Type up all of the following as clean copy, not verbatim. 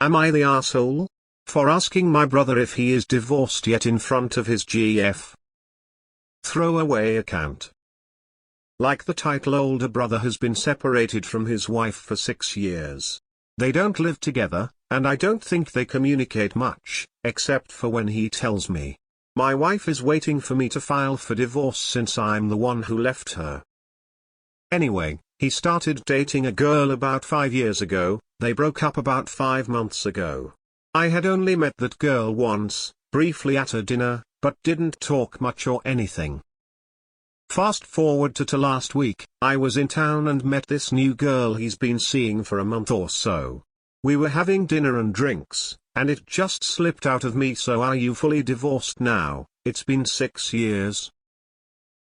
Am I the asshole? For asking my brother if he is divorced yet in front of his GF. Throwaway account. Like the title, older brother has been separated from his wife for 6 years. They don't live together, and I don't think they communicate much, except for when he tells me. My wife is waiting for me to file for divorce since I'm the one who left her. Anyway, he started dating a girl about 5 years ago. They broke up about 5 months ago. I had only met that girl once, briefly at a dinner, but didn't talk much or anything. Fast forward to last week, I was in town and met this new girl he's been seeing for a month or so. We were having dinner and drinks, and it just slipped out of me, so are you fully divorced now? It's been 6 years.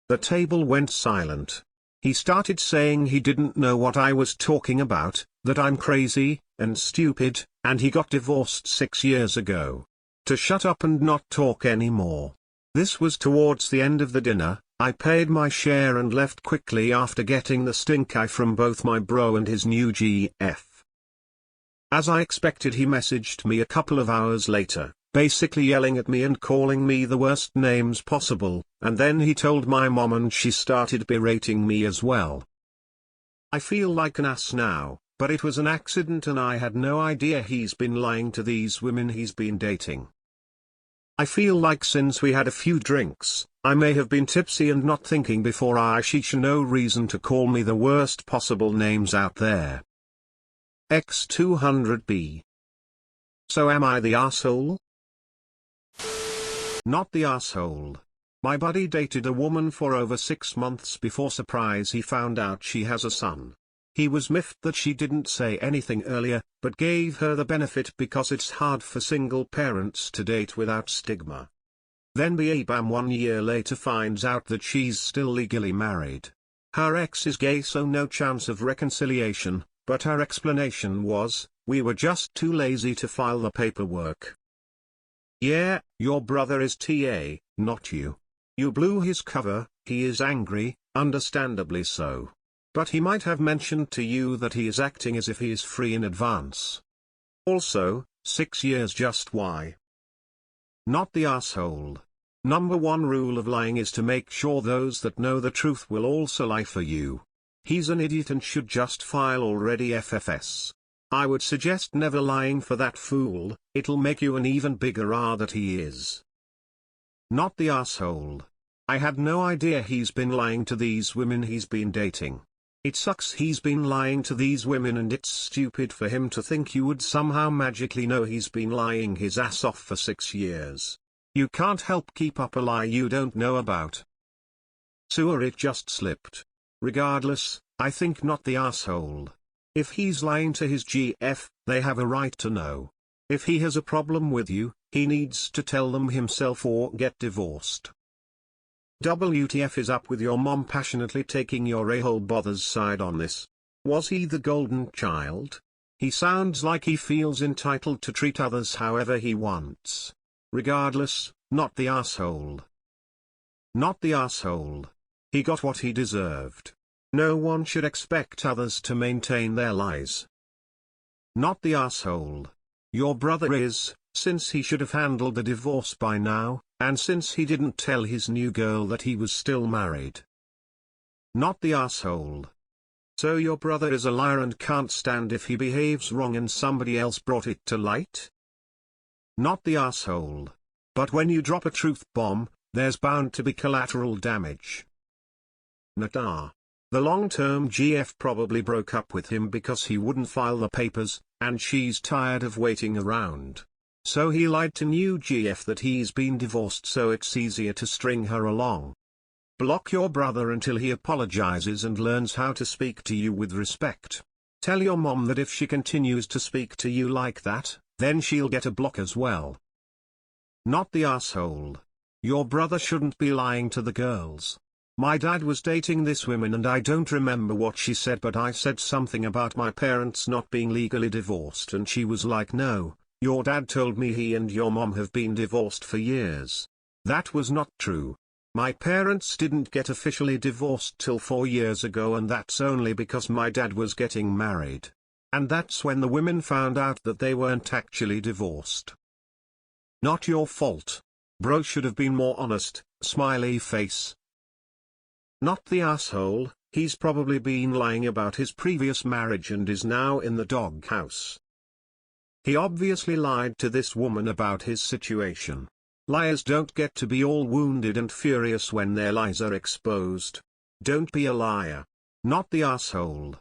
The table went silent. He started saying he didn't know what I was talking about, that I'm crazy and stupid, and he got divorced 6 years ago. To shut up and not talk anymore. This was towards the end of the dinner. I paid my share and left quickly after getting the stink eye from both my bro and his new GF. As I expected, he messaged me a couple of hours later, basically yelling at me and calling me the worst names possible, and then he told my mom and she started berating me as well. I feel like an ass now, but it was an accident and I had no idea he's been lying to these women he's been dating. I feel like since we had a few drinks, I may have been tipsy and not thinking before I sheesh, no reason to call me the worst possible names out there. X200B. So am I the asshole? Not the asshole. My buddy dated a woman for over 6 months before surprise he found out she has a son. He was miffed that she didn't say anything earlier, but gave her the benefit because it's hard for single parents to date without stigma. Then bam, 1 year later finds out that she's still legally married. Her ex is gay, so no chance of reconciliation, but her explanation was, we were just too lazy to file the paperwork. Yeah, your brother is TA, not you. You blew his cover. He is angry, understandably so. But he might have mentioned to you that he is acting as if he is free in advance. Also, 6 years, just why? Not the asshole. Number 1 rule of lying is to make sure those that know the truth will also lie for you. He's an idiot and should just file already FFS. I would suggest never lying for that fool, it'll make you an even bigger that he is. Not the asshole. I had no idea he's been lying to these women he's been dating. It sucks he's been lying to these women, and it's stupid for him to think you would somehow magically know he's been lying his ass off for 6 years. You can't help keep up a lie you don't know about. Sewer, it just slipped. Regardless, I think not the asshole. If he's lying to his GF, they have a right to know. If he has a problem with you, he needs to tell them himself or get divorced. WTF is up with your mom passionately taking your a-hole bother's side on this? Was he the golden child? He sounds like he feels entitled to treat others however he wants. Regardless, not the asshole. Not the asshole. He got what he deserved. No one should expect others to maintain their lies. Not the asshole. Your brother is, since he should have handled the divorce by now, and since he didn't tell his new girl that he was still married. Not the asshole. So your brother is a liar and can't stand if he behaves wrong and somebody else brought it to light? Not the asshole. But when you drop a truth bomb, there's bound to be collateral damage. Nata. The long-term GF probably broke up with him because he wouldn't file the papers, and she's tired of waiting around. So he lied to new GF that he's been divorced so it's easier to string her along. Block your brother until he apologizes and learns how to speak to you with respect. Tell your mom that if she continues to speak to you like that, then she'll get a block as well. Not the asshole. Your brother shouldn't be lying to the girls. My dad was dating this woman and I don't remember what she said, but I said something about my parents not being legally divorced and she was like, no, your dad told me he and your mom have been divorced for years. That was not true. My parents didn't get officially divorced till 4 years ago, and that's only because my dad was getting married. And that's when the women found out that they weren't actually divorced. Not your fault. Bro should have been more honest, smiley face. Not the asshole, he's probably been lying about his previous marriage and is now in the doghouse. He obviously lied to this woman about his situation. Liars don't get to be all wounded and furious when their lies are exposed. Don't be a liar. Not the asshole.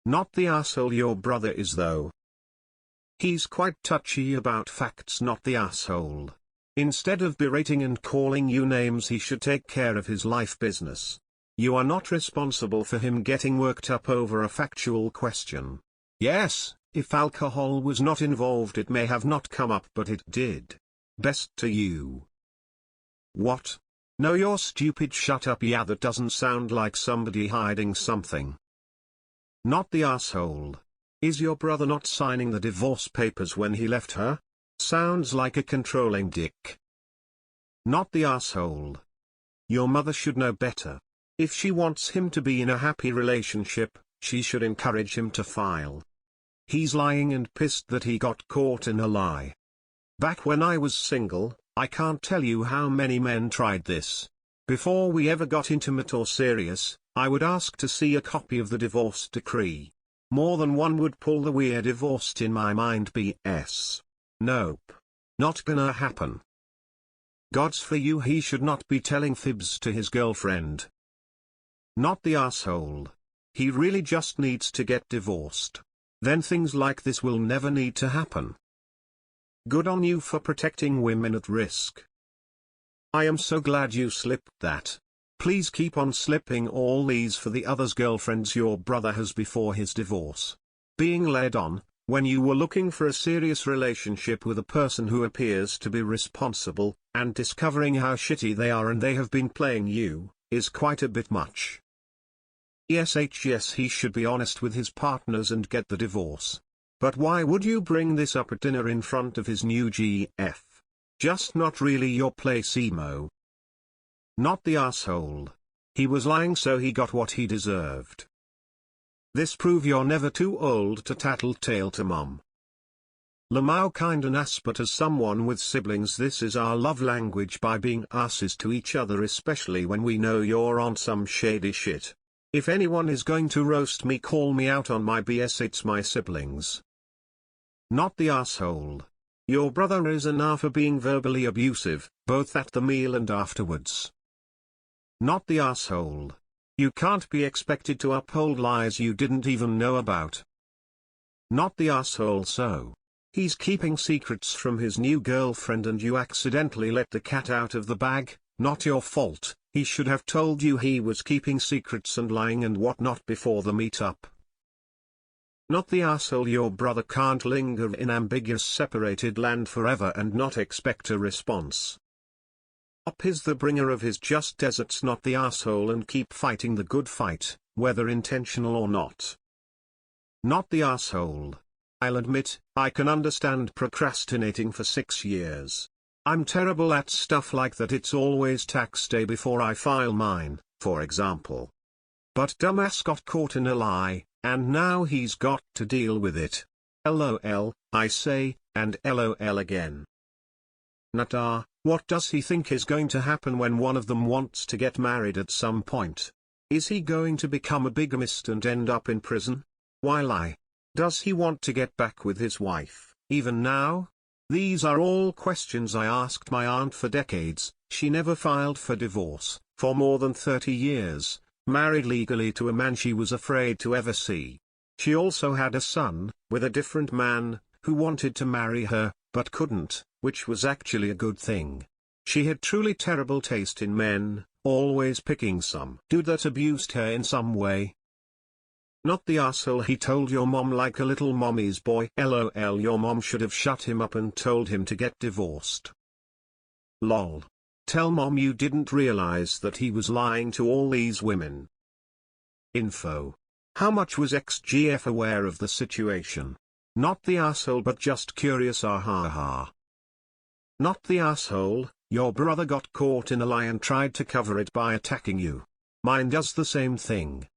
Not the asshole your brother is though. He's quite touchy about facts, not the asshole. Instead of berating and calling you names, he should take care of his life business. You are not responsible for him getting worked up over a factual question. Yes, if alcohol was not involved it may have not come up, but it did. Best to you. What? No, you're stupid. Shut up. Yeah, that doesn't sound like somebody hiding something. Not the asshole. Is your brother not signing the divorce papers when he left her? Sounds like a controlling dick. Not the asshole. Your mother should know better. If she wants him to be in a happy relationship, she should encourage him to file. He's lying and pissed that he got caught in a lie. Back when I was single, I can't tell you how many men tried this. Before we ever got intimate or serious, I would ask to see a copy of the divorce decree. More than one would pull the "we're divorced in my mind" BS. Nope. Not gonna happen. God's for you, he should not be telling fibs to his girlfriend. Not the asshole. He really just needs to get divorced. Then things like this will never need to happen. Good on you for protecting women at risk. I am so glad you slipped that. Please keep on slipping all these for the others' girlfriends your brother has before his divorce. Being led on, when you were looking for a serious relationship with a person who appears to be responsible, and discovering how shitty they are and they have been playing you, is quite a bit much. Yes, he should be honest with his partners and get the divorce. But why would you bring this up at dinner in front of his new GF? Just not really your place, emo. Not the asshole. He was lying so he got what he deserved. This prove you're never too old to tattletale to mom. Lamau kind an ass, but as someone with siblings this is our love language by being asses to each other, especially when we know you're on some shady shit. If anyone is going to roast me, call me out on my BS, it's my siblings. Not the asshole. Your brother is an A for being verbally abusive, both at the meal and afterwards. Not the asshole. You can't be expected to uphold lies you didn't even know about. Not the asshole. So he's keeping secrets from his new girlfriend and you accidentally let the cat out of the bag. Not your fault. He should have told you he was keeping secrets and lying and whatnot before the meetup. Not the asshole. Your brother can't linger in ambiguous separated land forever and not expect a response. Up is the bringer of his just deserts. Not the asshole, and keep fighting the good fight, whether intentional or not. Not the asshole. I'll admit, I can understand procrastinating for 6 years. I'm terrible at stuff like that. It's always tax day before I file mine, for example. But dumbass got caught in a lie, and now he's got to deal with it. LOL, I say, and LOL again. Nata, what does he think is going to happen when one of them wants to get married at some point? Is he going to become a bigamist and end up in prison? Why lie? Does he want to get back with his wife, even now? These are all questions I asked my aunt for decades. She never filed for divorce, for more than 30 years, married legally to a man she was afraid to ever see. She also had a son, with a different man, who wanted to marry her, but couldn't, which was actually a good thing. She had truly terrible taste in men, always picking some dude that abused her in some way. Not the asshole. He told your mom like a little mommy's boy. LOL, your mom should have shut him up and told him to get divorced. LOL. Tell mom you didn't realize that he was lying to all these women. Info. How much was XGF aware of the situation? Not the asshole, but just curious. Ahaha. Not the asshole. Your brother got caught in a lie and tried to cover it by attacking you. Mine does the same thing.